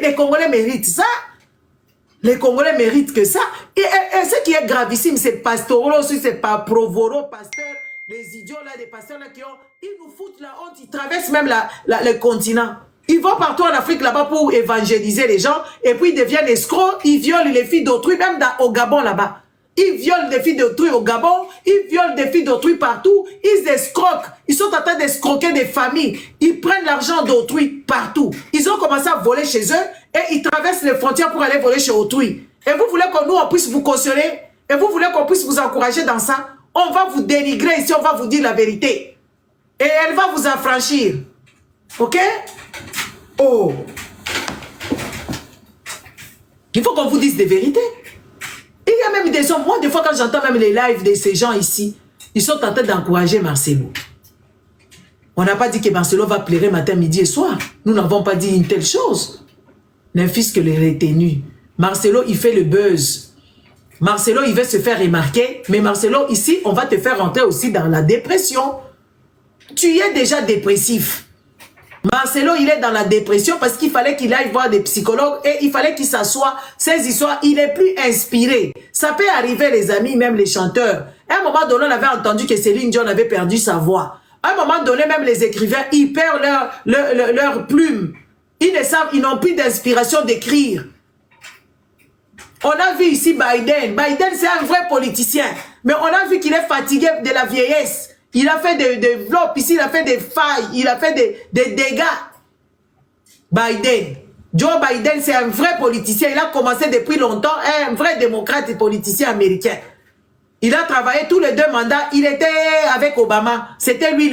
Les Congolais méritent ça. Les Congolais méritent que ça. Et ce qui est gravissime, c'est Pastoro, c'est pas Provoro, pasteur, les idiots là, les pasteurs là qui ont, ils nous foutent la honte, ils traversent même le continent. Ils vont partout en Afrique là-bas pour évangéliser les gens et puis ils deviennent escrocs, ils violent les filles d'autrui, même au Gabon là-bas. Ils violent des filles d'autrui au Gabon, ils violent des filles d'autrui partout, ils escroquent, ils sont en train d'escroquer des familles, ils prennent l'argent d'autrui partout. Ils ont commencé à voler chez eux et ils traversent les frontières pour aller voler chez autrui. Et vous voulez que nous, on puisse vous cautionner? Et vous voulez qu'on puisse vous encourager dans ça? On va vous dénigrer ici, on va vous dire la vérité. Et elle va vous affranchir. Ok? Oh! Il faut qu'on vous dise des vérités. Il y a même des hommes, moi des fois quand j'entends même les lives de ces gens ici, ils sont en train d'encourager Marcelo. On n'a pas dit que Marcelo va pleurer matin, midi et soir. Nous n'avons pas dit une telle chose. D'un fils que les retenus. Marcelo, il fait le buzz. Marcelo, il veut se faire remarquer. Mais Marcelo, ici, on va te faire rentrer aussi dans la dépression. Tu es déjà dépressif. Marcelo, il est dans la dépression parce qu'il fallait qu'il aille voir des psychologues et il fallait qu'il s'assoie. Ces histoires, il n'est plus inspiré. Ça peut arriver, les amis, même les chanteurs. À un moment donné, on avait entendu que Céline Dion avait perdu sa voix. À un moment donné, même les écrivains, ils perdent leur plume. Ils ne savent, ils n'ont plus d'inspiration d'écrire. On a vu ici Biden. Biden, c'est un vrai politicien. Mais on a vu qu'il est fatigué de la vieillesse. Il a fait des flops ici, il a fait des failles, il a fait des dégâts. Biden. Joe Biden, c'est un vrai politicien. Il a commencé depuis longtemps, un vrai démocrate et politicien américain. Il a travaillé tous les 2 mandats. Il était avec Obama. C'était lui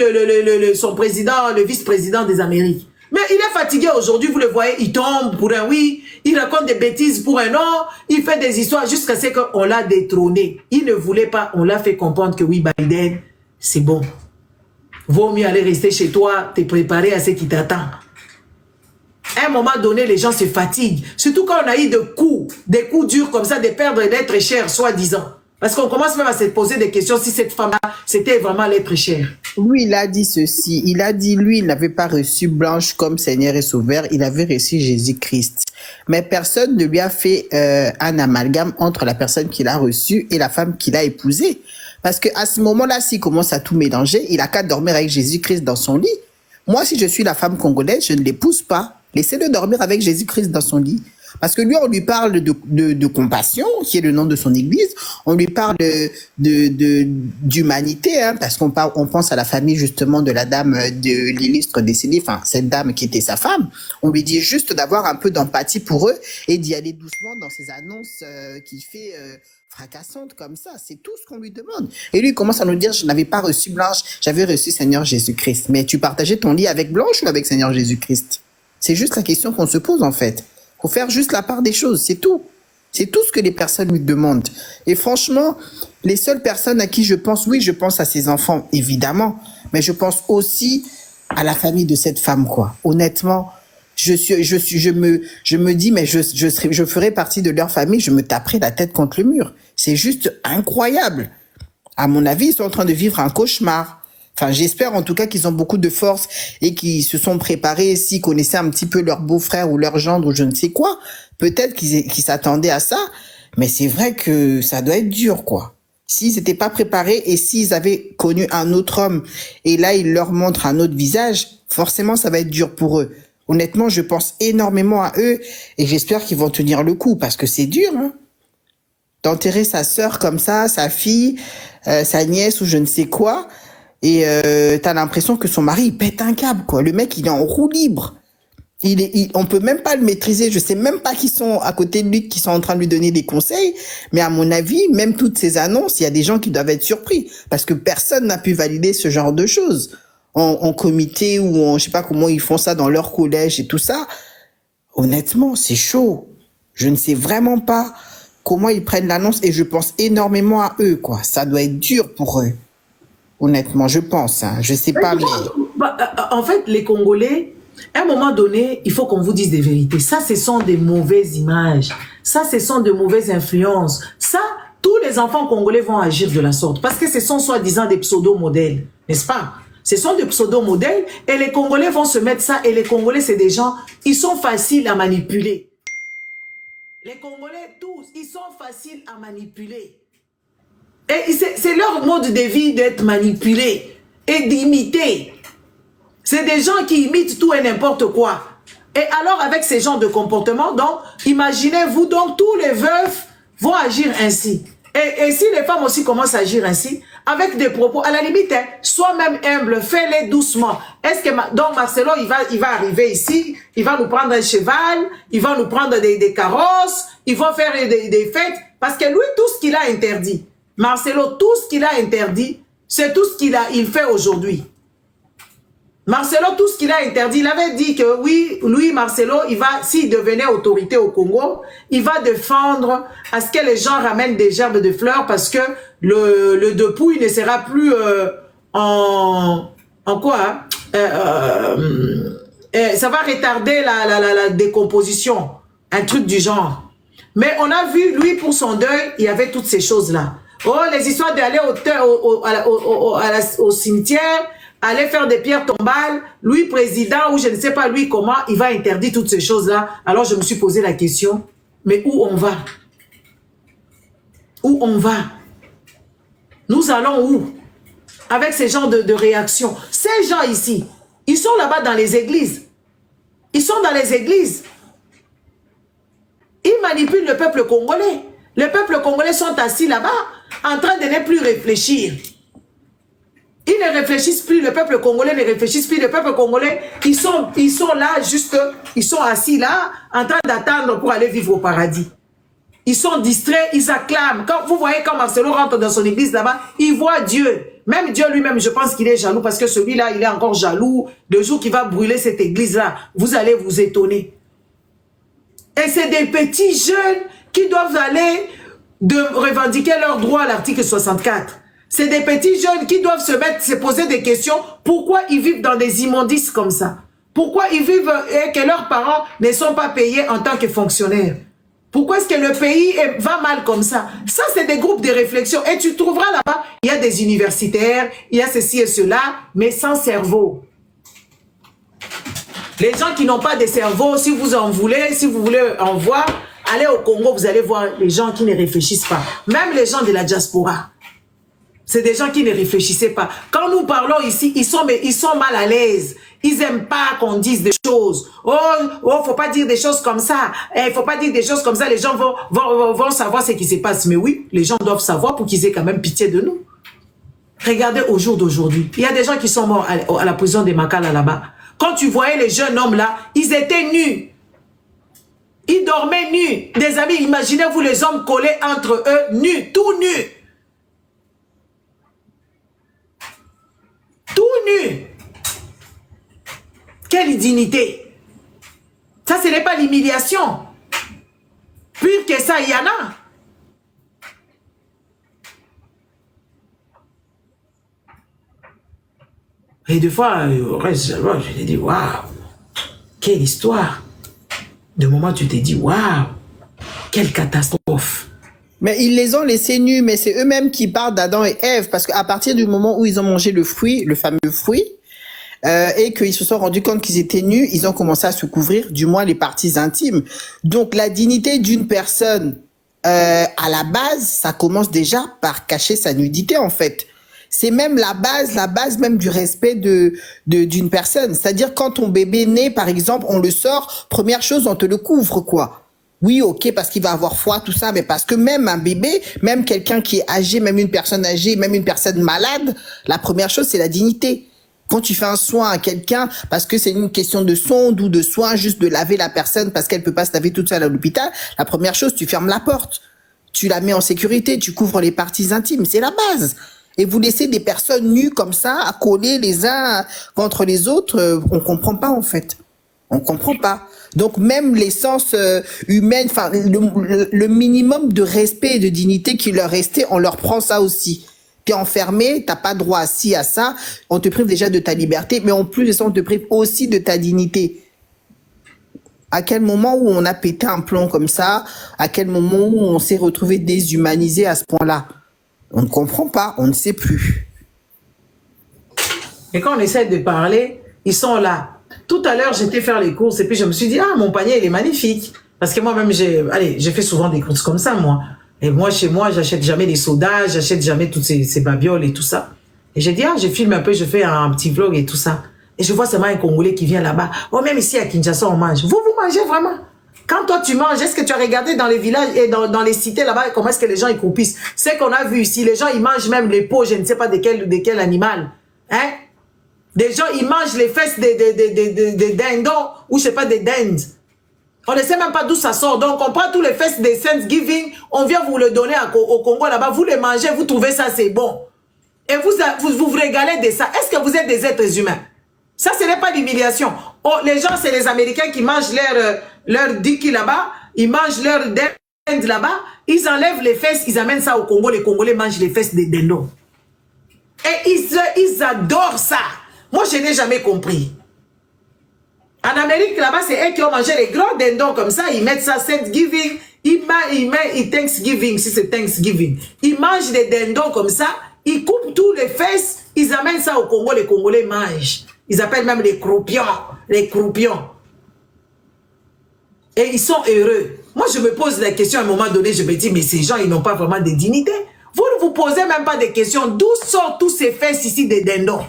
son président, le vice-président des Amériques. Mais il est fatigué aujourd'hui, vous le voyez, il tombe pour un oui, il raconte des bêtises pour un non, il fait des histoires jusqu'à ce qu'on l'a détrôné. Il ne voulait pas, on l'a fait comprendre que oui, Biden, c'est bon. Vaut mieux aller rester chez toi, te préparer à ce qui t'attend. À un moment donné, les gens se fatiguent. Surtout quand on a eu des coups durs comme ça, de perdre l'être cher, soi-disant. Parce qu'on commence même à se poser des questions si cette femme-là, c'était vraiment l'être cher. Lui, il a dit ceci. Il a dit, lui, il n'avait pas reçu Blanche comme Seigneur et Sauveur. Il avait reçu Jésus-Christ. Mais personne ne lui a fait un amalgame entre la personne qu'il a reçue et la femme qu'il a épousée. Parce qu'à ce moment-là, s'il commence à tout mélanger, il a qu'à dormir avec Jésus-Christ dans son lit. Moi, si je suis la femme congolaise, je ne l'épouse pas. Laissez-le dormir avec Jésus-Christ dans son lit. Parce que lui, on lui parle de compassion, qui est le nom de son église. On lui parle d'humanité, hein, parce on pense à la famille justement de la dame de l'illustre décédée, enfin cette dame qui était sa femme. On lui dit juste d'avoir un peu d'empathie pour eux et d'y aller doucement dans ces annonces qu'il fait fracassantes comme ça. C'est tout ce qu'on lui demande. Et lui, il commence à nous dire, je n'avais pas reçu Blanche, j'avais reçu Seigneur Jésus-Christ. Mais tu partageais ton lit avec Blanche ou avec Seigneur Jésus-Christ? C'est juste la question qu'on se pose en fait. Faut faire juste la part des choses, c'est tout. C'est tout ce que les personnes lui demandent. Et franchement, les seules personnes à qui je pense, oui, je pense à ses enfants, évidemment, mais je pense aussi à la famille de cette femme, quoi. Honnêtement, je me dis, mais je ferai partie de leur famille, je me taperai la tête contre le mur. C'est juste incroyable. À mon avis, ils sont en train de vivre un cauchemar. Enfin, j'espère en tout cas qu'ils ont beaucoup de force et qu'ils se sont préparés, s'ils connaissaient un petit peu leur beau-frère ou leur gendre ou je ne sais quoi. Peut-être qu'ils s'attendaient à ça, mais c'est vrai que ça doit être dur, quoi. S'ils n'étaient pas préparés et s'ils avaient connu un autre homme et là, il leur montre un autre visage, forcément, ça va être dur pour eux. Honnêtement, je pense énormément à eux et j'espère qu'ils vont tenir le coup parce que c'est dur, hein. D'enterrer sa sœur comme ça, sa fille, sa nièce ou je ne sais quoi. Et t'as l'impression que son mari, il pète un câble, quoi. Le mec, il est en roue libre. On peut même pas le maîtriser. Je sais même pas qui sont à côté de lui, qui sont en train de lui donner des conseils. Mais à mon avis, même toutes ces annonces, il y a des gens qui doivent être surpris. Parce que personne n'a pu valider ce genre de choses. En comité ou je sais pas comment ils font ça dans leur collège et tout ça. Honnêtement, c'est chaud. Je ne sais vraiment pas comment ils prennent l'annonce et je pense énormément à eux, quoi. Ça doit être dur pour eux. Honnêtement, je pense, hein. Je sais pas, mais... En fait, les Congolais, à un moment donné, il faut qu'on vous dise des vérités. Ça, ce sont des mauvaises images. Ça, ce sont de mauvaises influences. Ça, tous les enfants congolais vont agir de la sorte. Parce que ce sont soi-disant des pseudo-modèles, n'est-ce pas? Ce sont des pseudo-modèles et les Congolais vont se mettre ça. Et les Congolais, c'est des gens, ils sont faciles à manipuler. Les Congolais, tous, ils sont faciles à manipuler. Et c'est leur mode de vie d'être manipulé et d'imiter. C'est des gens qui imitent tout et n'importe quoi. Et alors, avec ces genres de comportement, donc, imaginez-vous, donc, tous les veufs vont agir ainsi. Et si les femmes aussi commencent à agir ainsi, avec des propos, à la limite, hein, sois même humble, fais-les doucement. Est-ce que, donc, Marcelo, il va arriver ici, il va nous prendre un cheval, il va nous prendre des carrosses, ils vont faire des fêtes, parce que lui, tout ce qu'il a interdit, Marcelo, tout ce qu'il a interdit, c'est tout ce il fait aujourd'hui. Marcelo, tout ce qu'il a interdit, il avait dit que oui, lui, Marcelo, s'il devenait autorité au Congo, il va défendre à ce que les gens ramènent des gerbes de fleurs parce que le dépouille ne sera plus en quoi hein? Ça va retarder la décomposition, un truc du genre. Mais on a vu, lui, pour son deuil, il y avait toutes ces choses-là. Oh, les histoires d'aller au cimetière, aller faire des pierres tombales, lui président ou je ne sais pas lui comment, il va interdire toutes ces choses-là. Alors je me suis posé la question, mais où on va? Où on va? Nous allons où? Avec ces genres de réactions. Ces gens ici, ils sont là-bas dans les églises. Ils sont dans les églises. Ils manipulent le peuple congolais. Le peuple congolais sont assis là-bas en train de ne plus réfléchir. Ils ne réfléchissent plus, le peuple congolais ne réfléchisse plus. Le peuple congolais, ils sont là, juste, ils sont assis là, en train d'attendre pour aller vivre au paradis. Ils sont distraits, ils acclament. Quand vous voyez, quand Marcelo rentre dans son église là-bas, il voit Dieu. Même Dieu lui-même, je pense qu'il est jaloux parce que celui-là, il est encore jaloux. Le jour qu'il va brûler cette église-là, vous allez vous étonner. Et c'est des petits jeunes qui doivent aller revendiquer leur droit à l'article 64. C'est des petits jeunes qui doivent se poser des questions. Pourquoi ils vivent dans des immondices comme ça? Pourquoi ils vivent et que leurs parents ne sont pas payés en tant que fonctionnaires? Pourquoi est-ce que le pays va mal comme ça? Ça, c'est des groupes de réflexion. Et tu trouveras là-bas, il y a des universitaires, il y a ceci et cela, mais sans cerveau. Les gens qui n'ont pas de cerveau, si vous en voulez, si vous voulez en voir, allez au Congo, vous allez voir les gens qui ne réfléchissent pas. Même les gens de la diaspora. C'est des gens qui ne réfléchissaient pas. Quand nous parlons ici, ils sont mal à l'aise. Ils n'aiment pas qu'on dise des choses. Oh, faut pas dire des choses comme ça. Faut pas dire des choses comme ça. Les gens vont savoir ce qui se passe. Mais oui, les gens doivent savoir pour qu'ils aient quand même pitié de nous. Regardez au jour d'aujourd'hui. Il y a des gens qui sont morts à la prison de Makala là-bas. Quand tu voyais les jeunes hommes là, ils étaient nus. Ils dormaient nus. Des amis, imaginez-vous les hommes collés entre eux, nus, tout nus. Tout nu. Quelle dignité. Ça, ce n'est pas l'humiliation. Pire que ça, il y en a. Et des fois, au reste, je te dis, waouh, quelle histoire. De moment, tu te dis, waouh, quelle catastrophe. Mais ils les ont laissés nus, mais c'est eux-mêmes qui parlent d'Adam et Ève, parce qu'à partir du moment où ils ont mangé le fruit, le fameux fruit, et qu'ils se sont rendus compte qu'ils étaient nus, ils ont commencé à se couvrir, du moins les parties intimes. Donc la dignité d'une personne, à la base, ça commence déjà par cacher sa nudité en fait. C'est même la base même du respect d'une personne. C'est-à-dire quand ton bébé naît, par exemple, on le sort, première chose, on te le couvre quoi. Oui, ok, parce qu'il va avoir froid, tout ça, mais parce que même un bébé, même quelqu'un qui est âgé, même une personne âgée, même une personne malade, la première chose, c'est la dignité. Quand tu fais un soin à quelqu'un, parce que c'est une question de sonde ou de soin, juste de laver la personne parce qu'elle peut pas se laver toute seule à l'hôpital, la première chose, tu fermes la porte. Tu la mets en sécurité, tu couvres les parties intimes, c'est la base. Et vous laissez des personnes nues comme ça, à coller les uns contre les autres, on comprend pas en fait. On comprend pas. Donc même l'essence humaine, enfin le minimum de respect et de dignité qui leur restait, on leur prend ça aussi. T'es enfermé, t'as pas droit à ci, à ça, on te prive déjà de ta liberté, mais en plus de ça, on te prive aussi de ta dignité. À quel moment où on a pété un plomb comme ça? À quel moment où on s'est retrouvé déshumanisé à ce point-là? On ne comprend pas, on ne sait plus. Et quand on essaie de parler, ils sont là. Tout à l'heure, j'étais faire les courses et puis je me suis dit, ah, mon panier, il est magnifique. Parce que moi-même, j'ai fait souvent des courses comme ça, moi. Et moi, chez moi, j'achète jamais des sodas, j'achète jamais toutes ces babioles et tout ça. Et j'ai dit, ah, je filme un peu, je fais un petit vlog et tout ça. Et je vois seulement un Congolais qui vient là-bas. Oh, même ici à Kinshasa, on mange. Vous mangez vraiment? Quand toi, tu manges, est-ce que tu as regardé dans les villages et dans les cités là-bas, comment est-ce que les gens ils croupissent? C'est qu'on a vu ici, les gens, ils mangent même les peaux, je ne sais pas de quel animal. Hein? Des gens, ils mangent les fesses des dindons ou je sais pas, des dindes. On ne sait même pas d'où ça sort. Donc, on prend tous les fesses des Thanksgiving, on vient vous le donner au Congo là-bas, vous les mangez, vous trouvez ça c'est bon. Et vous régalez de ça. Est-ce que vous êtes des êtres humains? Ça, ce n'est pas l'humiliation. Oh, les gens, c'est les Américains qui mangent leur diki là-bas, ils mangent leur dinde là-bas, ils enlèvent les fesses, ils amènent ça au Congo, les Congolais mangent les fesses des dindons. Et ils adorent ça. Moi, je n'ai jamais compris. En Amérique, là-bas, c'est eux qui ont mangé les gros dindons comme ça. Ils mettent ça Thanksgiving. Ils mettent Thanksgiving, si c'est Thanksgiving. Ils mangent des dindons comme ça. Ils coupent tous les fesses. Ils amènent ça au Congo. Les Congolais mangent. Ils appellent même les croupions. Les croupions. Et ils sont heureux. Moi, je me pose la question à un moment donné. Je me dis, mais ces gens, ils n'ont pas vraiment de dignité. Vous ne vous posez même pas de questions. D'où sortent tous ces fesses ici des dindons?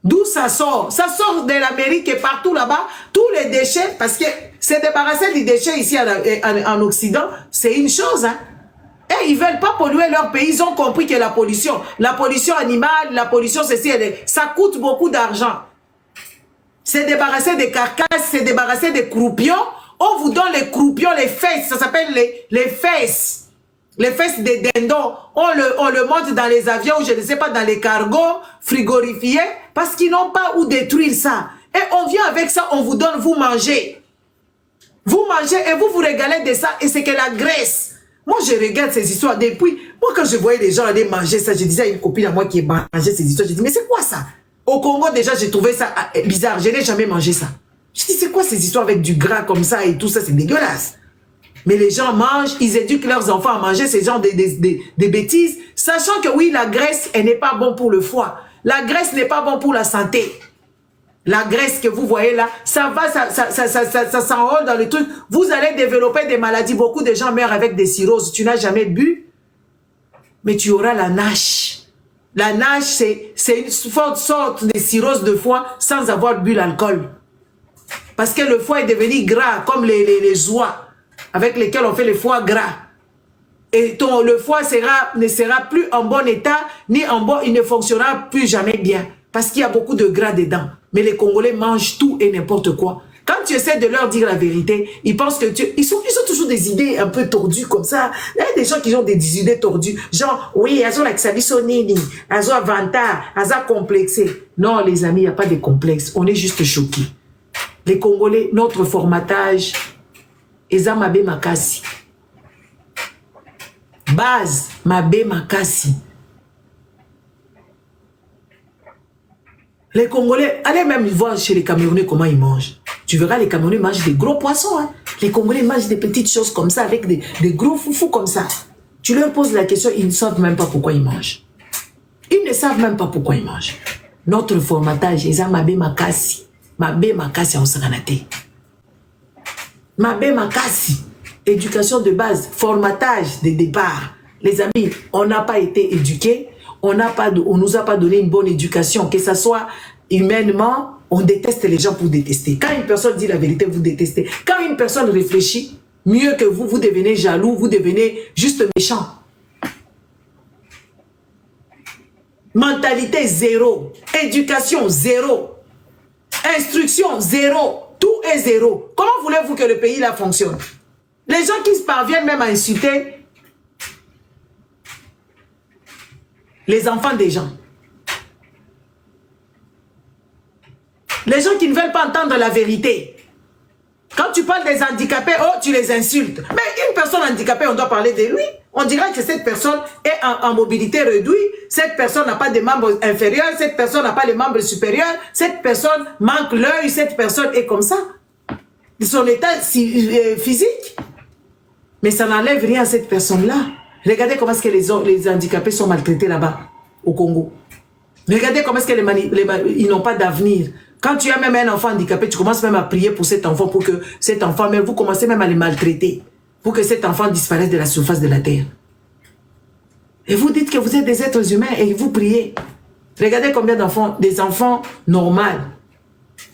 D'où ça sort? Ça sort de l'Amérique et partout là-bas. Tous les déchets, parce que se débarrasser des déchets ici en Occident, c'est une chose. Hein? Et ils ne veulent pas polluer leur pays. Ils ont compris que la pollution animale, la pollution, ça coûte beaucoup d'argent. Se débarrasser des carcasses, se débarrasser des croupions. On vous donne les croupions, les fesses. Ça s'appelle les fesses. Les fesses des dindons, on le monte dans les avions, ou je ne sais pas, dans les cargos frigorifiés, parce qu'ils n'ont pas où détruire ça. Et on vient avec ça, on vous donne, vous mangez. Vous mangez et vous régalez de ça, et c'est que la graisse. Moi, je regarde ces histoires depuis. Moi, quand je voyais les gens aller manger ça, je disais à une copine à moi qui mangeait ces histoires, je dis, mais c'est quoi ça? Au Congo, déjà, j'ai trouvé ça bizarre. Je n'ai jamais mangé ça. Je dis, c'est quoi ces histoires avec du gras comme ça et tout ça? C'est dégueulasse. Mais les gens mangent, ils éduquent leurs enfants à manger ces genres de bêtises, sachant que oui, la graisse, elle n'est pas bonne pour le foie. La graisse n'est pas bonne pour la santé. La graisse que vous voyez là, ça s'enrôle dans le truc. Vous allez développer des maladies. Beaucoup de gens meurent avec des cirrhoses. Tu n'as jamais bu, mais tu auras la NASH. La NASH, c'est une forte sorte de cirrhose de foie sans avoir bu l'alcool. Parce que le foie est devenu gras, comme les oies avec lesquels on fait le foie gras. Et le foie ne sera plus en bon état, ni en bon, il ne fonctionnera plus jamais bien. Parce qu'il y a beaucoup de gras dedans. Mais les Congolais mangent tout et n'importe quoi. Quand tu essaies de leur dire la vérité, ils pensent que ils ont toujours des idées un peu tordues comme ça. Il y a des gens qui ont des idées tordues. Genre, oui, elles ont la xabisonini, elles ont vanta, elles ont complexé. Non, les amis, il n'y a pas de complexe. On est juste choqués. Les Congolais, notre formatage, eza mabe makasi. Base, mabe makasi. Les Congolais, allez même voir chez les Camerounais comment ils mangent. Tu verras, les Camerounais mangent des gros poissons. Hein. Les Congolais mangent des petites choses comme ça, avec des gros foufous comme ça. Tu leur poses la question, ils ne savent même pas pourquoi ils mangent. Ils ne savent même pas pourquoi ils mangent. Notre formatage, eza mabe makasi. Mabe makasi en saranate. Mabe makasi. Éducation de base, formatage de départ. Les amis, on n'a pas été éduqués. On nous a pas donné une bonne éducation, que ce soit humainement, on déteste les gens pour détester. Quand une personne dit la vérité, vous détestez. Quand une personne réfléchit, mieux que vous, vous devenez jaloux, vous devenez juste méchant. Mentalité zéro, éducation zéro, instruction zéro, tout est zéro. Comment voulez-vous que le pays là fonctionne? Les gens qui se parviennent même à insulter les enfants des gens. Les gens qui ne veulent pas entendre la vérité. Quand tu parles des handicapés, oh, tu les insultes. Mais une personne handicapée, on doit parler de lui. On dirait que cette personne est en mobilité réduite. Cette personne n'a pas de membres inférieurs. Cette personne n'a pas de membres supérieurs. Cette personne manque l'œil. Cette personne est comme ça. Son état physique. Mais ça n'enlève rien à cette personne-là. Regardez comment est-ce que les handicapés sont maltraités là-bas, au Congo. Regardez comment est-ce que ils n'ont pas d'avenir. Quand tu as même un enfant handicapé, tu commences même à prier pour cet enfant, pour que cet enfant, même vous commencez même à les maltraiter, pour que cet enfant disparaisse de la surface de la terre. Et vous dites que vous êtes des êtres humains et vous priez. Regardez combien d'enfants, des enfants normaux,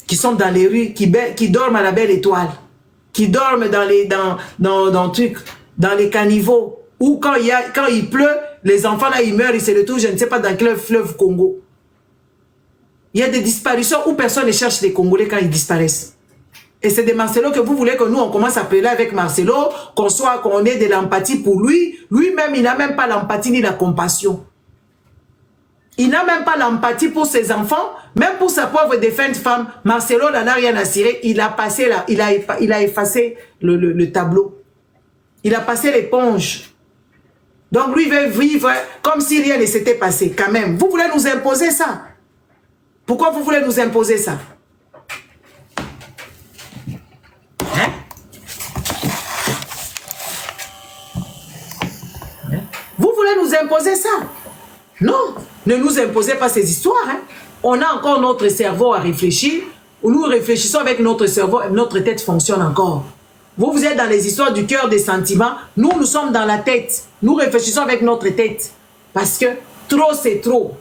qui sont dans les rues, qui dorment à la belle étoile, qui dorment dans les caniveaux, ou quand il pleut, les enfants là, ils meurent, ils se retrouvent, je ne sais pas dans quel fleuve Congo. Il y a des disparitions où personne ne cherche les Congolais quand ils disparaissent. Et c'est de Marcelo que vous voulez que nous, on commence à appeler avec Marcelo, qu'on ait de l'empathie pour lui. Lui-même, il n'a même pas l'empathie ni la compassion. Il n'a même pas l'empathie pour ses enfants, même pour sa pauvre défunte femme. Marcelo n'en a rien à cirer. Il a effacé le tableau. Il a passé l'éponge. Donc lui veut vivre comme si rien ne s'était passé quand même. Vous voulez nous imposer ça? Pourquoi vous voulez nous imposer ça? Hein? Vous voulez nous imposer ça? Non, ne nous imposez pas ces histoires. Hein? On a encore notre cerveau à réfléchir. Nous réfléchissons avec notre cerveau et notre tête fonctionne encore. Vous êtes dans les histoires du cœur, des sentiments. Nous, nous sommes dans la tête. Nous réfléchissons avec notre tête. Parce que trop, c'est trop.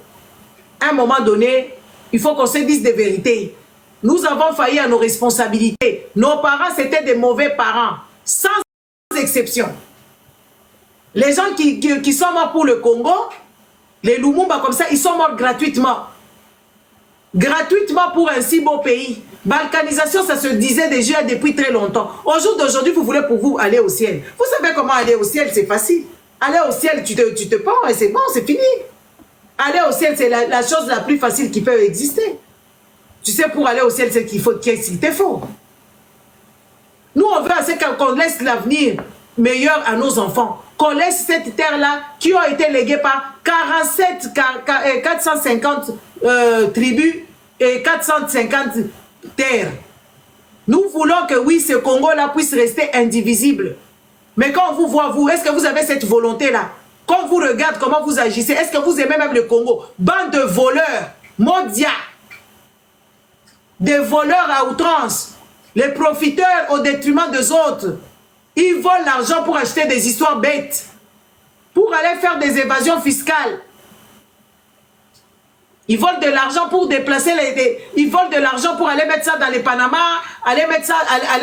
À un moment donné, il faut qu'on se dise des vérités. Nous avons failli à nos responsabilités. Nos parents, c'était des mauvais parents. Sans exception. Les gens qui sont morts pour le Congo, les Lumumba comme ça, ils sont morts gratuitement. Gratuitement pour un si beau pays. Balkanisation, ça se disait déjà depuis très longtemps. Au jour d'aujourd'hui, vous voulez pour vous aller au ciel. Vous savez comment aller au ciel, c'est facile. Aller au ciel, tu te pends et c'est bon, c'est fini. Aller au ciel, c'est la chose la plus facile qui peut exister. Tu sais, pour aller au ciel, c'est qu'est-ce qu'il te faut. Nous, on veut assez qu'on laisse l'avenir meilleur à nos enfants. Qu'on laisse cette terre-là qui a été léguée par 450 tribus et 450 terres. Nous voulons que oui, ce Congo-là puisse rester indivisible. Mais quand on vous voit, vous, est-ce que vous avez cette volonté-là? Quand on vous regarde comment vous agissez, est-ce que vous aimez même le Congo? Bande de voleurs, mondiaux, des voleurs à outrance, les profiteurs au détriment des autres. Ils volent l'argent pour acheter des histoires bêtes, pour aller faire des évasions fiscales. Ils volent de l'argent pour déplacer ils volent de l'argent pour aller mettre ça dans les Panama, aller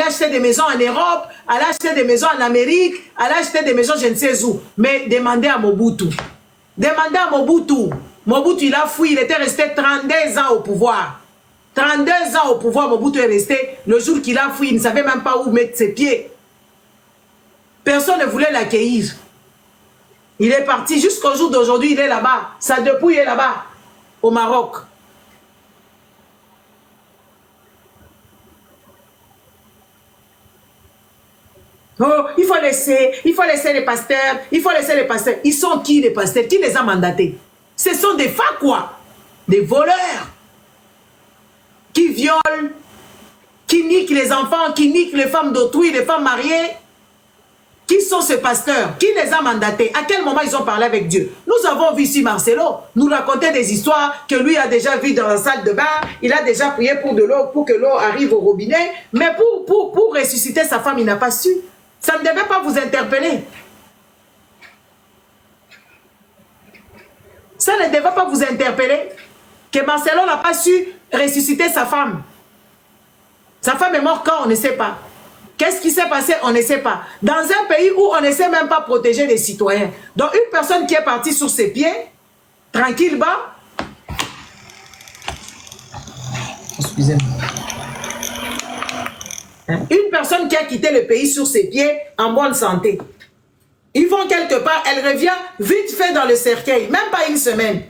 acheter des maisons en Europe, aller acheter des maisons en Amérique, aller acheter des maisons je ne sais où. Mais demandez à Mobutu. Demandez à Mobutu. Mobutu, il a fui, il était resté 32 ans au pouvoir. 32 ans au pouvoir, Mobutu est resté. Le jour qu'il a fui, il ne savait même pas où mettre ses pieds. Personne ne voulait l'accueillir. Il est parti jusqu'au jour d'aujourd'hui, il est là-bas. Sa dépouille est là-bas, au Maroc. Oh, il faut laisser les pasteurs, il faut laisser les pasteurs. Ils sont qui les pasteurs? Qui les a mandatés? Ce sont des quoi? Des voleurs qui violent, qui niquent les enfants, qui niquent les femmes d'autrui, les femmes mariées. Qui sont ces pasteurs? Qui les a mandatés? À quel moment ils ont parlé avec Dieu? Nous avons vu ici Marcelo nous raconter des histoires que lui a déjà vues dans la salle de bain. Il a déjà prié pour de l'eau, pour que l'eau arrive au robinet. Mais pour ressusciter sa femme, il n'a pas su. Ça ne devait pas vous interpeller. Ça ne devait pas vous interpeller que Marcelo n'a pas su ressusciter sa femme. Sa femme est morte quand? On ne sait pas. Qu'est-ce qui s'est passé? On ne sait pas. Dans un pays où on ne sait même pas protéger les citoyens. Donc une personne qui est partie sur ses pieds, tranquille bas. Excusez-moi. Une personne qui a quitté le pays sur ses pieds en bonne santé. Ils vont quelque part, elle revient vite fait dans le cercueil. Même pas une semaine.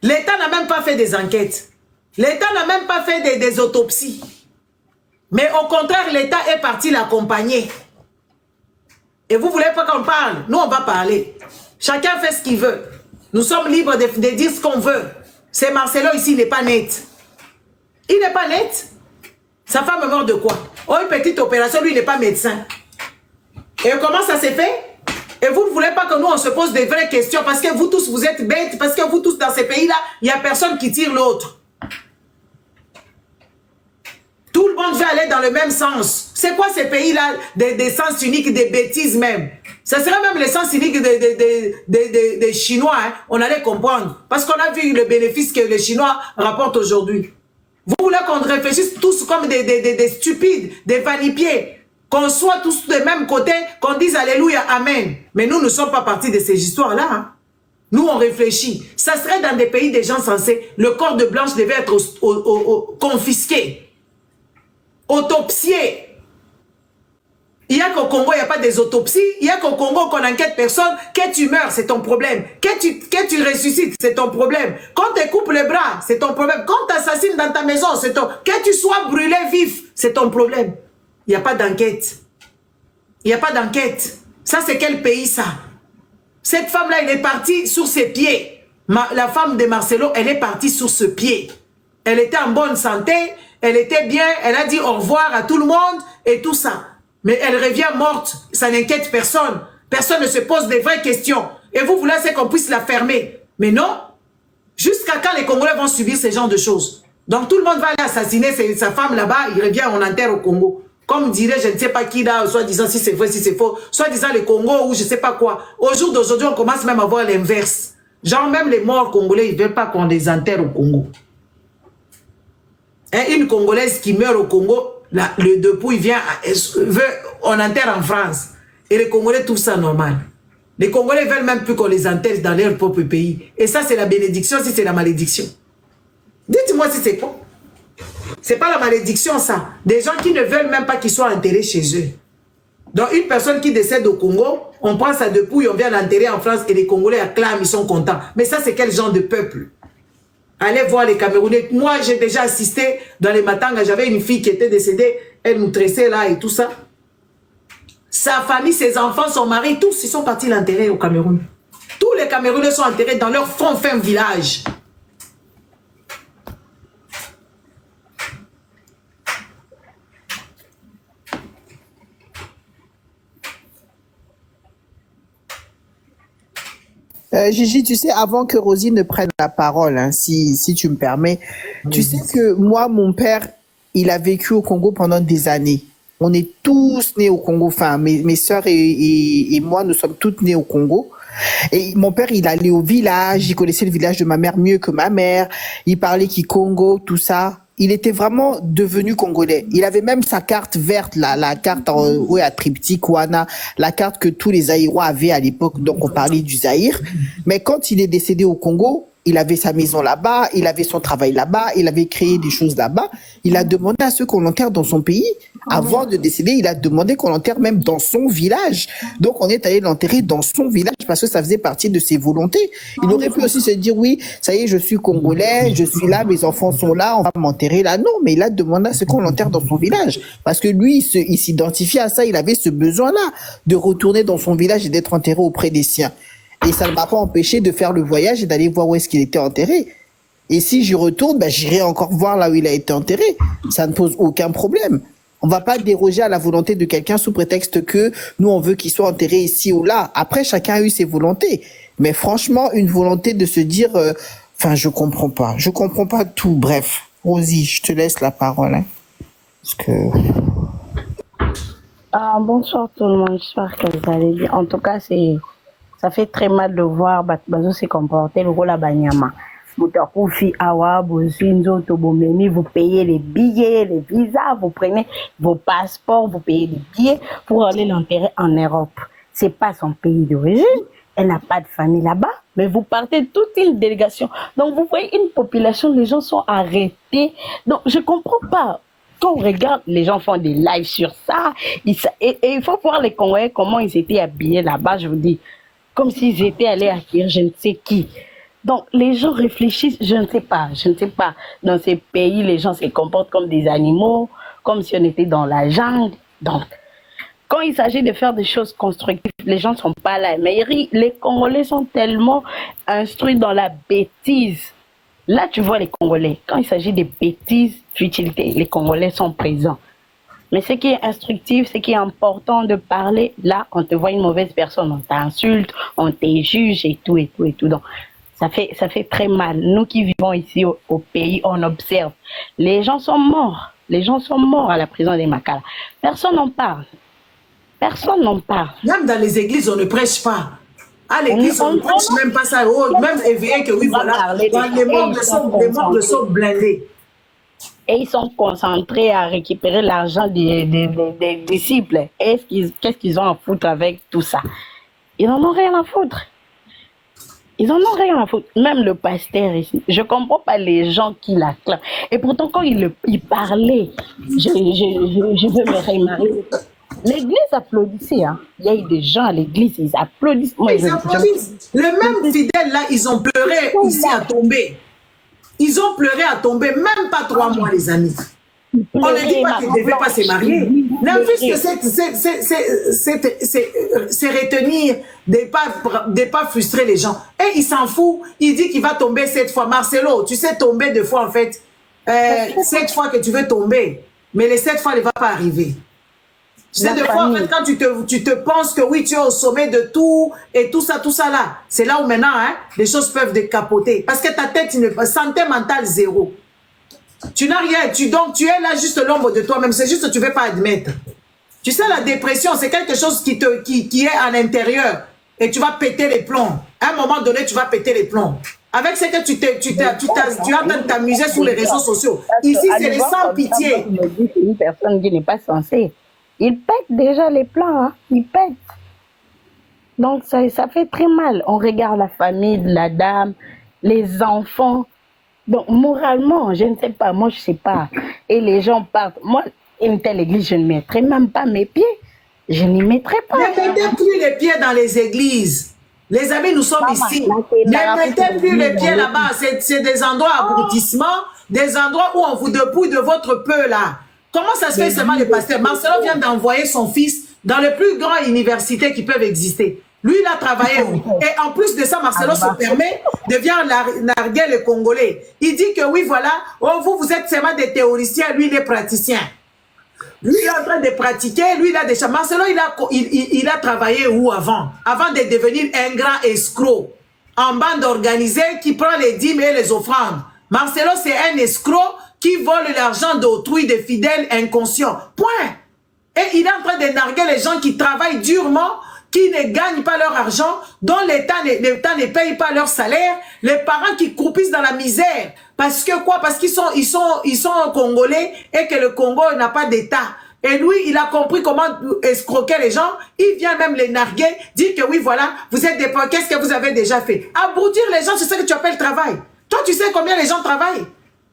L'État n'a même pas fait des enquêtes. L'État n'a même pas fait des autopsies. Mais au contraire, l'État est parti l'accompagner. Et vous ne voulez pas qu'on parle? Nous, on va parler. Chacun fait ce qu'il veut. Nous sommes libres de dire ce qu'on veut. C'est Marcelo ici, il n'est pas net. Il n'est pas net. Sa femme est morte de quoi? Oh, une petite opération, lui, il n'est pas médecin. Et comment ça s'est fait? Et vous ne voulez pas que nous, on se pose des vraies questions parce que vous tous, vous êtes bêtes, parce que vous tous, dans ces pays-là, il n'y a personne qui tire l'autre. Tout le monde veut aller dans le même sens. C'est quoi ces pays-là, des sens uniques, des bêtises même? Ça serait même les sens uniques des Chinois, hein? On allait comprendre. Parce qu'on a vu le bénéfice que les Chinois rapportent aujourd'hui. Vous voulez qu'on réfléchisse tous comme des stupides, des vanipiés, qu'on soit tous de même côté, qu'on dise Alléluia, Amen. Mais nous ne sommes pas partis de ces histoires-là. Hein? Nous, on réfléchit. Ça serait dans des pays des gens sensés. Le corps de Blanche devait être confisqué, autopsié. Il y a qu'au Congo, il n'y a pas des autopsies. Il y a qu'au Congo qu'on n'enquête personne. Que tu meurs, c'est ton problème. Que tu ressuscites, c'est ton problème. Quand tu coupes les bras, c'est ton problème. Quand tu assassines dans ta maison, c'est ton... Que tu sois brûlé vif, c'est ton problème. Il n'y a pas d'enquête. Il n'y a pas d'enquête. Ça, c'est quel pays, ça? Cette femme-là, elle est partie sur ses pieds. La femme de Marcelo, elle est partie sur ce pied. Elle était en bonne santé. Elle était bien. Elle a dit au revoir à tout le monde et tout ça. Mais elle revient morte, ça n'inquiète personne. Personne ne se pose des vraies questions. Et vous voulez qu'on puisse la fermer. Mais non. Jusqu'à quand les Congolais vont subir ce genre de choses? Donc tout le monde va aller assassiner sa femme là-bas, il revient, on enterre au Congo. Comme dirait, je ne sais pas qui là, soit disant si c'est vrai, si c'est faux, soit disant le Congo ou je ne sais pas quoi. Au jour d'aujourd'hui, on commence même à voir l'inverse. Genre même les morts congolais, ils ne veulent pas qu'on les enterre au Congo. Et une Congolaise qui meurt au Congo, le dépouille vient, on enterre en France. Et les Congolais trouvent ça normal. Les Congolais veulent même plus qu'on les enterre dans leur propre pays. Et ça, c'est la bénédiction, si c'est la malédiction. Dites-moi si c'est quoi. C'est pas la malédiction, ça. Des gens qui ne veulent même pas qu'ils soient enterrés chez eux. Donc, une personne qui décède au Congo, on prend sa dépouille, on vient l'enterrer en France et les Congolais acclament, ils sont contents. Mais ça, c'est quel genre de peuple? Allez voir les Camerounais. Moi, j'ai déjà assisté dans les Matangas. J'avais une fille qui était décédée. Elle nous tressait là et tout ça. Sa famille, ses enfants, son mari, tous, ils sont partis l'enterrer au Cameroun. Tous les Camerounais sont enterrés dans leur fin village. Gigi, tu sais, avant que Rosie ne prenne la parole, hein, si tu me permets, tu sais que moi, mon père, il a vécu au Congo pendant des années. On est tous nés au Congo, enfin, mes sœurs et moi, nous sommes toutes nées au Congo. Et mon père, il allait au village, il connaissait le village de ma mère mieux que ma mère, il parlait Kikongo, tout ça. Il était vraiment devenu congolais. Il avait même sa carte verte, la carte à triptyque, Wana, la carte que tous les Zaïrois avaient à l'époque, donc on parlait du Zaïre. Mais quand il est décédé au Congo, il avait sa maison là-bas, il avait son travail là-bas, il avait créé des choses là-bas. Il a demandé à ceux qu'on l'enterre dans son pays. Avant de décéder, il a demandé qu'on l'enterre même dans son village. Donc, on est allé l'enterrer dans son village parce que ça faisait partie de ses volontés. Il aurait pu aussi se dire, oui, ça y est, je suis congolais, je suis là, mes enfants sont là, on va m'enterrer là. Non, mais il a demandé à ce qu'on l'enterre dans son village. Parce que lui, il s'identifiait à ça, il avait ce besoin-là de retourner dans son village et d'être enterré auprès des siens. Et ça ne m'a pas empêché de faire le voyage et d'aller voir où est-ce qu'il était enterré. Et si j'y retourne, j'irai encore voir là où il a été enterré. Ça ne pose aucun problème. On va pas déroger à la volonté de quelqu'un sous prétexte que nous, on veut qu'il soit enterré ici ou là. Après, chacun a eu ses volontés. Mais franchement, une volonté de se dire... je comprends pas. Je comprends pas tout. Bref, Rosie, je te laisse la parole. Hein, parce que... Bonsoir tout le monde. J'espère que vous allez bien. En tout cas, ça fait très mal de voir Bazo se comporter le rôle à Banyama. Vous payez les billets, les visas, vous prenez vos passeports, vous payez les billets pour aller l'enterrer en Europe. C'est pas son pays d'origine. Elle n'a pas de famille là-bas, mais vous partez toute une délégation. Donc vous voyez une population, les gens sont arrêtés. Donc je comprends pas. Quand on regarde, les gens font des lives sur ça. Et il faut voir les Congolais, comment ils étaient habillés là-bas, je vous dis. Comme s'ils étaient allés acquérir je ne sais qui. Donc, les gens réfléchissent, je ne sais pas. Dans ces pays, les gens se comportent comme des animaux, comme si on était dans la jungle. Donc, quand il s'agit de faire des choses constructives, les gens ne sont pas là. Mais les Congolais sont tellement instruits dans la bêtise. Là, tu vois les Congolais. Quand il s'agit de bêtises, futilité, les Congolais sont présents. Mais ce qui est instructif, ce qui est important de parler, là, on te voit une mauvaise personne, on t'insulte, on te juge et tout, et tout, et tout. Donc, ça fait très mal. Nous qui vivons ici au pays, on observe. Les gens sont morts. Les gens sont morts à la prison des Makala. Personne n'en parle. Personne n'en parle. Même dans les églises, on ne prêche pas. À l'église, on ne prêche même pas ça. Oh, même éveillé que oui, voilà. Les morts sont blindés. Et ils sont concentrés à récupérer l'argent des disciples. Qu'est-ce qu'ils ont à foutre avec tout ça? Ils n'en ont rien à foutre. Ils n'en ont rien à foutre. Même le pasteur ici. Je ne comprends pas les gens qui l'acclament. Et pourtant, quand il parlait, je veux me remarier. L'église applaudissait. Hein. Il y a eu des gens à l'église, ils applaudissent. Moi, ils applaudissent. Le même fidèle là, ils ont pleuré ici à tomber. Ils ont pleuré à tomber, même pas 3 mois, les amis. On ne dit pas qu'ils ne devaient pas se marier. N'importe c'est retenir de pas frustrer les gens. Et il s'en fout. Il dit qu'il va tomber 7 fois. Marcelo, tu sais tomber 2 fois en fait. 7 fois que tu veux tomber. Mais les 7 fois ne va pas arriver. Tu sais, 2 fois, en fait, quand tu te penses que oui, tu es au sommet de tout, et tout ça là, c'est là où maintenant, hein, les choses peuvent décapoter. Parce que ta tête, santé mentale, 0. Tu n'as rien, donc tu es là juste l'ombre de toi-même, c'est juste que tu ne veux pas admettre. Tu sais, la dépression, c'est quelque chose qui est à l'intérieur, et tu vas péter les plombs. À un moment donné, tu vas péter les plombs. Avec ce que tu as en train de t'amuser sur les réseaux sociaux. Ici, c'est les sans pitié. Une personne qui n'est pas censée. Il pète déjà les plans, hein. Il pète. Donc ça fait très mal. On regarde la famille de la dame, les enfants. Donc moralement, je ne sais pas, moi je ne sais pas. Et les gens partent. Moi, une telle église, je ne mettrai même pas mes pieds. Je n'y mettrai pas. Ne mettez plus les pieds dans les églises. Les amis, nous sommes ici. Ne mettez plus les pieds là-bas. C'est des endroits abrutissement, des endroits où on vous dépouille de votre peu là. Comment ça se fait seulement le pasteur? Marcelo vient d'envoyer son fils dans les plus grandes universités qui peuvent exister. Lui, il a travaillé. Et en plus de ça, Marcelo se permet de venir narguer les Congolais. Il dit que oui, voilà, oh, vous êtes seulement des théoriciens, lui, il est praticien. Lui, il est en train de pratiquer, lui, il a déjà... Marcelo, il a travaillé où avant? Avant de devenir un grand escroc. En bande organisée qui prend les dîmes et les offrandes. Marcelo, c'est un escroc qui vole l'argent d'autrui, des fidèles inconscients. Point. Et il est en train de narguer les gens qui travaillent durement, qui ne gagnent pas leur argent, dont l'État ne paye pas leur salaire, les parents qui croupissent dans la misère. Parce que quoi? Parce qu'ils sont congolais et que le Congo n'a pas d'État. Et lui, il a compris comment escroquer les gens. Il vient même les narguer, dire que oui, voilà, vous êtes des pauvres, qu'est-ce que vous avez déjà fait? Abrutir les gens, c'est ce que tu appelles travail. Toi, tu sais combien les gens travaillent?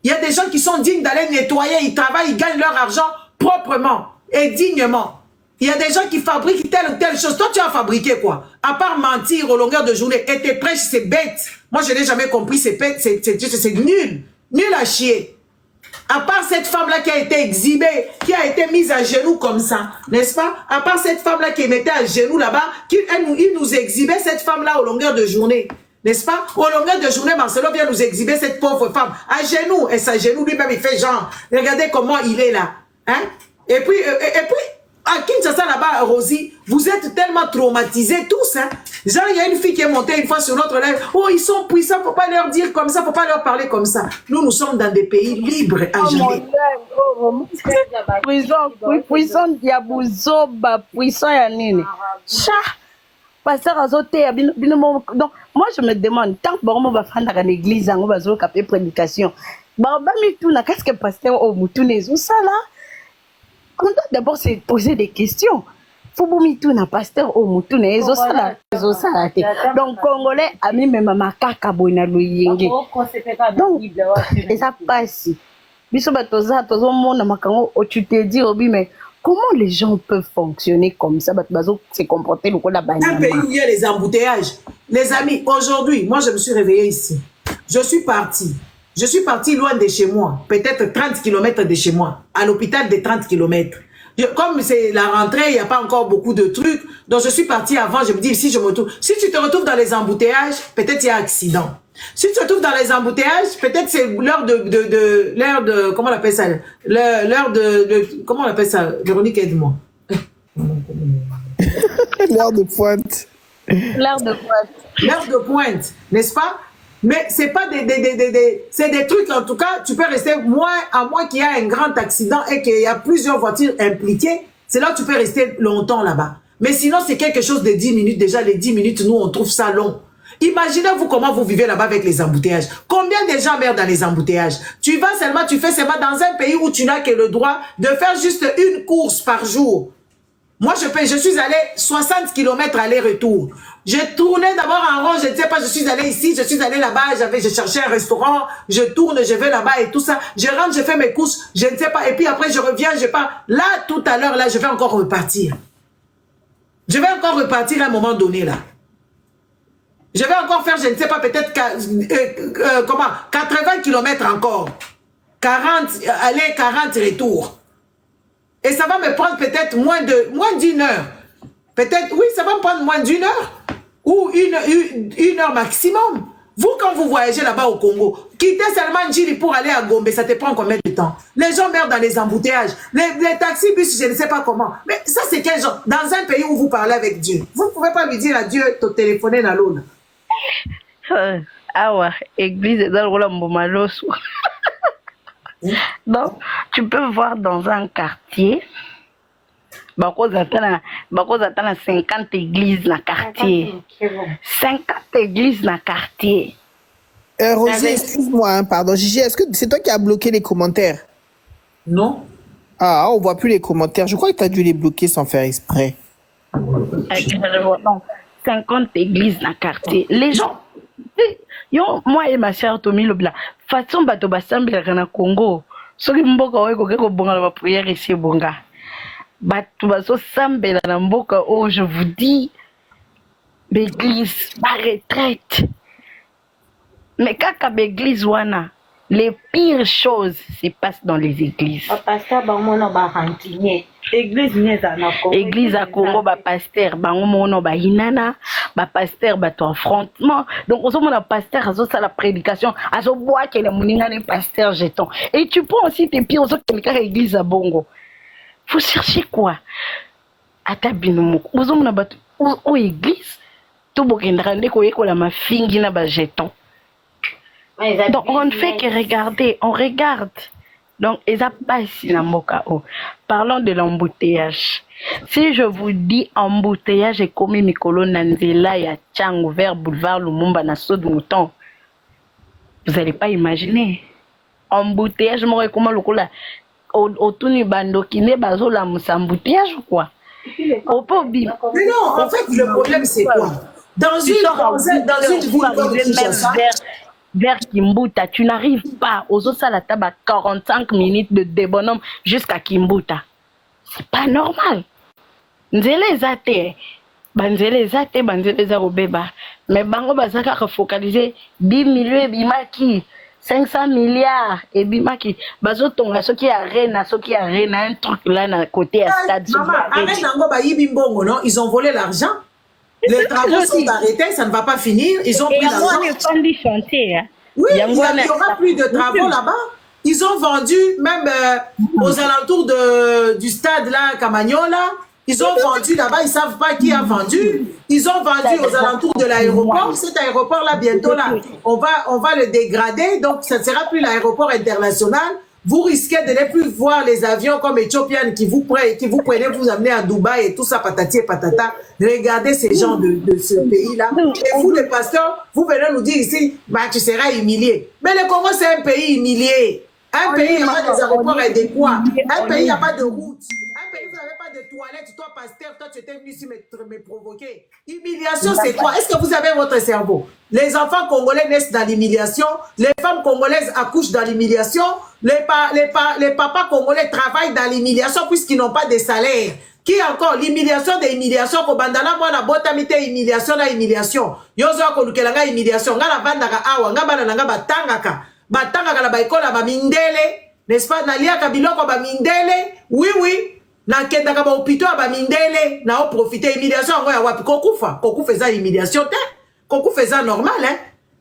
Il y a des gens qui sont dignes d'aller nettoyer, ils travaillent, ils gagnent leur argent proprement et dignement. Il y a des gens qui fabriquent telle ou telle chose. Toi, tu as fabriqué quoi? À part mentir aux longueurs de journée. Et tes prêches, c'est bête. Moi, je n'ai jamais compris, c'est bête, c'est nul. Nul à chier. À part cette femme-là qui a été exhibée, qui a été mise à genoux comme ça, n'est-ce pas? À part cette femme-là qui mettait à genoux là-bas, il nous exhibait cette femme-là aux longueurs de journée. N'est-ce pas? Au longueur de journée, Marcelo vient nous exhiber cette pauvre femme à genoux. Et sa genou, lui-même, il fait genre. Regardez comment il est là. Hein? Et puis, à Kinshasa, là-bas, Rosie, vous êtes tellement traumatisés tous. Hein? Genre, il y a une fille qui est montée une fois sur notre live. Oh, ils sont puissants, faut pas leur dire comme ça, faut pas leur parler comme ça. Nous sommes dans des pays libres à jamais. Puissant, il y a Bouzoba, puissant, il y a Nini. Chat! Pasteur azote donc moi je me demande tant que on va faire dans l'église on va faire capter prédication qu'est-ce que pasteur au mutune ça là on doit d'abord se poser des questions faut boumitou na pasteur au mutune ça là donc congolais a mis même makaka boina luyenge donc et ça passe biso batoza tozo mona makango tu te dis obi mais comment les gens peuvent fonctionner comme ça, se comporter le un pays où il y a les embouteillages. Les amis, aujourd'hui, moi je me suis réveillée ici. Je suis partie loin de chez moi, peut-être 30 km de chez moi, à l'hôpital de 30 km. Comme c'est la rentrée, il n'y a pas encore beaucoup de trucs, donc je suis partie avant, je me dis, si tu te retrouves dans les embouteillages, peut-être il y a accident. Si tu te trouves dans les embouteillages, peut-être c'est l'heure l'heure de, comment on appelle ça? L'heure comment on appelle ça? Véronique, aide-moi. L'heure de pointe. L'heure de pointe. L'heure de pointe, n'est-ce pas? Mais c'est pas c'est des trucs, en tout cas, tu peux rester à moins qu'il y ait un grand accident et qu'il y a plusieurs voitures impliquées, c'est là que tu peux rester longtemps là-bas. Mais sinon, c'est quelque chose de 10 minutes. Déjà, les 10 minutes, nous, on trouve ça long. Imaginez-vous comment vous vivez là-bas avec les embouteillages. Combien de gens meurent dans les embouteillages? Tu fais seulement dans un pays où tu n'as que le droit de faire juste une course par jour. Moi, je suis allé 60 km aller-retour. J'ai tourné d'abord en rond, je ne sais pas, je suis allé ici, je suis allé là-bas, je cherchais un restaurant, je tourne, je vais là-bas et tout ça. Je rentre, je fais mes courses, je ne sais pas, et puis après je reviens, je pars. Là, tout à l'heure, là, je vais encore repartir. Je vais encore repartir à un moment donné, là. Je vais encore faire, je ne sais pas, peut-être 80 km encore. 40, aller, 40 retours. Et ça va me prendre peut-être moins d'une heure. Peut-être, oui, ça va me prendre moins d'une heure. Ou une heure maximum. Vous, quand vous voyagez là-bas au Congo, quittez seulement Njili pour aller à Gombe, ça te prend combien de temps? Les gens meurent dans les embouteillages. Les taxis, bus, je ne sais pas comment. Mais ça, c'est quel genre? Dans un pays où vous parlez avec Dieu, vous ne pouvez pas lui dire à Dieu, te téléphoner dans l'eau. Ah ouais, église est dans le rôle Mbomaloso. Donc, tu peux voir dans un quartier, bako zatana 50 églises dans le quartier. 50 églises dans le quartier. Roger, excuse-moi, hein, pardon. Gigi, est-ce que c'est toi qui as bloqué les commentaires? Non. Ah, on voit plus les commentaires. Je crois que tu as dû les bloquer sans faire exprès. Non, 50 églises dans le quartier. Les gens, moi et ma soeur Tommy Lobla, façon bato basambela na Congo. Soki mboka oyo koke ko bonga la prière ici bonga. Bato baso sambela na mboka oh je vous dis l'église ma retraite. Mais kaka l'église wana, les pires choses se passent dans les églises. Pasteur bangono ba rantinye. Église à Congo ba pasteur bangono ba hinana, ba pasteur ba to affrontement. Donc on se mon pasteur azo ça la prédication, azo bois que les moninga les pasteur jeton. Et tu prends aussi tes pieds aux autres quelqu'un église à Bongo. Faut chercher quoi? Ata binomo. Ozo mon ba o église to bokendra ndeko yeko la mafingi na ba jeton. Donc on ne fait que regarder, on regarde. Donc, parlons de l'embouteillage. Si je vous dis embouteillage et comme Mikolo Nanzela et Tchang vers boulevard Lumumba na Saut de Mouton, vous n'allez pas imaginer. Embouteillage, moi, comment le coup là, au Tuni Bando qui n'est pas au la moussa embouteillage ou quoi? Mais non, en fait, le problème c'est quoi? Dans une ville comme Kinshasa, vers Kimbuta, tu n'arrives pas aux autres salles à 45 minutes de débonhomme jusqu'à Kimbuta. C'est pas normal. Nzele zate, banzele zarobeba. Mais bango bazaka refocaliser 10 millions et bimaki, 500 milliards et bimaki. Bazo tonga ce qui a reine, un truc là à côté à stade. Maman, arrête nango ba yibimbongo, non? Ils ont volé l'argent. Les travaux sont arrêtés, ça ne va pas finir. Ils ont pris l'argent. Oui, il n'y aura plus de travaux là-bas. Ils ont vendu, même aux alentours du stade là, Camagnola, ils ont vendu là-bas, ils ne savent pas qui a vendu. Ils ont vendu aux alentours de l'aéroport. Cet aéroport-là, bientôt là, on va le dégrader. Donc, ça ne sera plus l'aéroport international. Vous risquez de ne plus voir les avions comme Ethiopian qui vous prenez, vous amenez à Dubaï et tout ça, patati et patata. Regardez ces gens de ce pays-là. Et vous, les pasteurs, vous venez nous dire ici, bah, tu seras humilié. Mais le Congo, c'est un pays humilié. Un pays, il n'y a pas des aéroports adéquats. Un pays, il n'y a pas de route. Un pays, vous n'avez pas de toilettes. Toi, pasteur, toi, tu étais venu ici me provoquer. Humiliation, c'est quoi? Est-ce que vous avez votre cerveau? Les enfants congolais naissent dans l'humiliation. Les femmes congolaises accouchent dans l'humiliation. Les papas congolais travaillent dans l'humiliation puisqu'ils n'ont pas de salaire. Qui encore? L'humiliation des humiliations. Kobandala mwana botamite humiliation na humiliation. Yozo kolukelanga humiliation. Nga la bandaka awa. Nga bana nga batangaka. Batangaka la baikola ba mindele. N'est-ce pas? Naliaka biloko ba mindele. Oui, oui. Na kendaka ba opito ba mindele. Na o profiter humiliation ngo ya wapi kokufa. Kokufa za humiliation te. Kokufa za normal hein.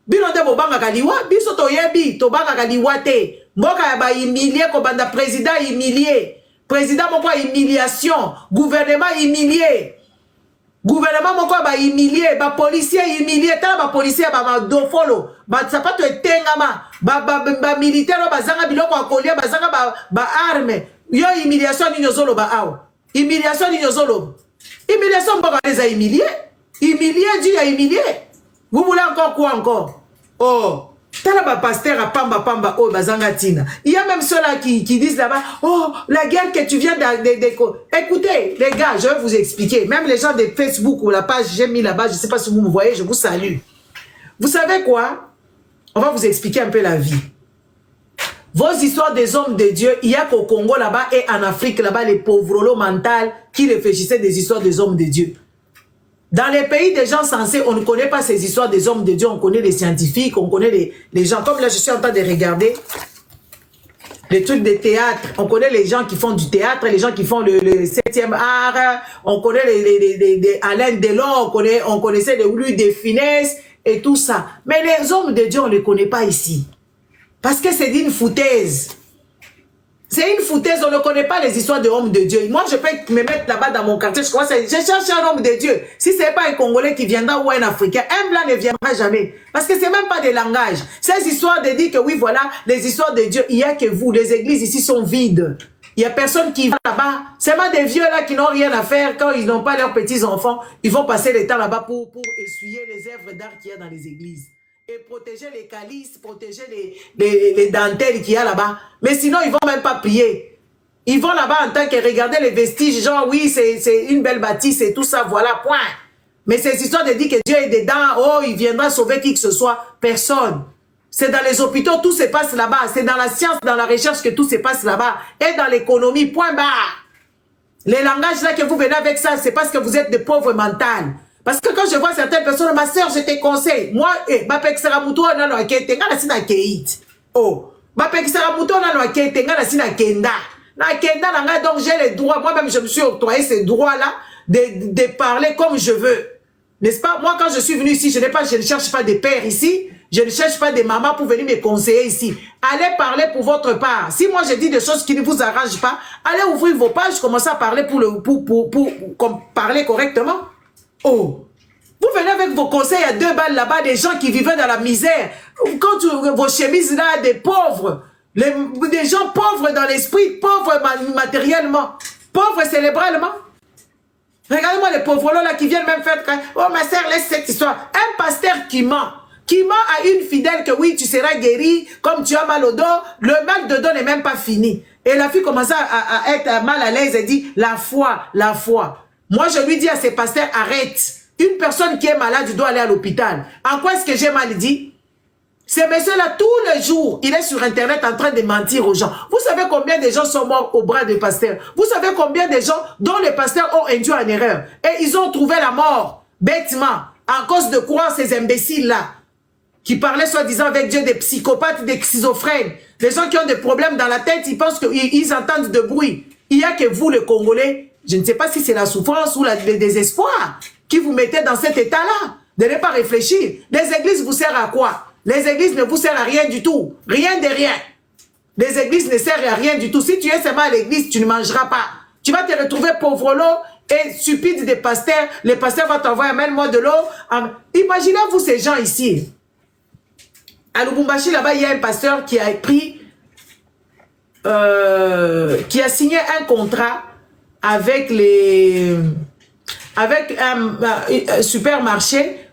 Bino de bobanga kaliwa, biso to yebi, to banga kaliwa te. Mboka ya ba humilié, ko banda président humilié. Président moko humiliation, gouvernement humilié. Gouvernement moko ba humilié, ba policier humilié, ta ba policier ba dofolo, ba sapato etengama, ba militaire ba zanga biloko akolia, ba zanga ba arme. Yo humiliation ni nyozolo ba aw. Humiliation ni nyozolo. Humiliation mboka les a humilié. Humilié, Dieu a humilié. Vous voulez encore quoi encore? Oh, t'as là pasteur à pamba, oh, bazanga tina. Il y a même ceux-là qui disent là-bas, oh, la guerre que tu viens Écoutez, les gars, je vais vous expliquer. Même les gens de Facebook ou la page, j'ai mis là-bas, je ne sais pas si vous me voyez, je vous salue. Vous savez quoi? On va vous expliquer un peu la vie. Vos histoires des hommes de Dieu, il y a qu'au Congo là-bas et en Afrique là-bas, les pauvres mentales qui réfléchissaient des histoires des hommes de Dieu. Dans les pays des gens sensés, on ne connaît pas ces histoires des hommes de Dieu, on connaît les scientifiques, on connaît les gens. Comme là, je suis en train de regarder les trucs de théâtre. On connaît les gens qui font du théâtre, les gens qui font le 7e art. On connaît les Alain Delon, on connaissait les Louis de Finesse et tout ça. Mais les hommes de Dieu, on ne les connaît pas ici. Parce que c'est une foutaise. C'est une foutaise, on ne connaît pas les histoires de hommes de Dieu. Moi, je peux me mettre là-bas dans mon quartier, je cherche un homme de Dieu. Si ce n'est pas un Congolais qui viendra ou un Africain, un blanc ne viendra jamais. Parce que ce n'est même pas des langages. Ces histoires de dire que oui, voilà, les histoires de Dieu, il n'y a que vous. Les églises ici sont vides. Il n'y a personne qui va là-bas. C'est pas des vieux là qui n'ont rien à faire. Quand ils n'ont pas leurs petits-enfants, ils vont passer le temps là-bas pour essuyer les œuvres d'art qu'il y a dans les églises. Et protéger les calices, protéger les dentelles qu'il y a là-bas. Mais sinon, ils ne vont même pas prier. Ils vont là-bas en tant que regarder les vestiges, genre oui, c'est une belle bâtisse et tout ça, voilà, point. Mais ces histoires de dire que Dieu est dedans, oh, il viendra sauver qui que ce soit, personne. C'est dans les hôpitaux, tout se passe là-bas. C'est dans la science, dans la recherche que tout se passe là-bas. Et dans l'économie, point barre. Les langages là que vous venez avec ça, c'est parce que vous êtes des pauvres mentales. Parce que quand je vois certaines personnes, ma soeur, je te conseille. Moi, Bapek Saramuto, on a kete, ngana sina keit. Oh, Bapek Saramuto, on a kete, ngana sina kenda. Na kenda, donc j'ai le droit, moi-même, je me suis octroyé ces droits-là de parler comme je veux. N'est-ce pas? Moi, quand je suis venu ici, je ne cherche pas des pères ici. Je ne cherche pas des mamans pour venir me conseiller ici. Allez parler pour votre part. Si moi, je dis des choses qui ne vous arrangent pas, allez ouvrir vos pages, commencez à parler pour parler correctement. Oh, vous venez avec vos conseils à 2 balles là-bas, des gens qui vivaient dans la misère. Quand vos chemises là, des pauvres, des gens pauvres dans l'esprit, pauvres matériellement, pauvres cérébralement. Regardez-moi les pauvres là qui viennent même faire, oh ma soeur, laisse cette histoire. Un pasteur qui ment à une fidèle que oui, tu seras guéri, comme tu as mal au dos, le mal de dos n'est même pas fini. Et la fille commence à être mal à l'aise et dit, la foi. Moi, je lui dis à ces pasteurs, arrête. Une personne qui est malade, doit aller à l'hôpital. En quoi est-ce que j'ai mal dit? Ce monsieur-là, tous les jours, il est sur Internet en train de mentir aux gens. Vous savez combien de gens sont morts au bras des pasteurs? Vous savez combien de gens dont les pasteurs ont induit en erreur? Et ils ont trouvé la mort, bêtement, à cause de croire ces imbéciles-là, qui parlaient soi-disant avec Dieu, des psychopathes, des schizophrènes. Les gens qui ont des problèmes dans la tête, ils pensent qu'ils entendent de bruit. Il n'y a que vous, les Congolais. Je ne sais pas si c'est la souffrance ou le désespoir qui vous mettez dans cet état-là, de ne pas réfléchir. Les églises vous servent à quoi? Les églises ne vous servent à rien du tout. Rien de rien. Les églises ne servent à rien du tout. Si tu es seulement à l'église, tu ne mangeras pas. Tu vas te retrouver pauvre l'eau et stupide des pasteurs. Les pasteurs vont t'envoyer, amène-moi de l'eau. Imaginez-vous ces gens ici. À Lubumbashi, là-bas, il y a un pasteur qui a pris, qui a signé un contrat avec un supermarché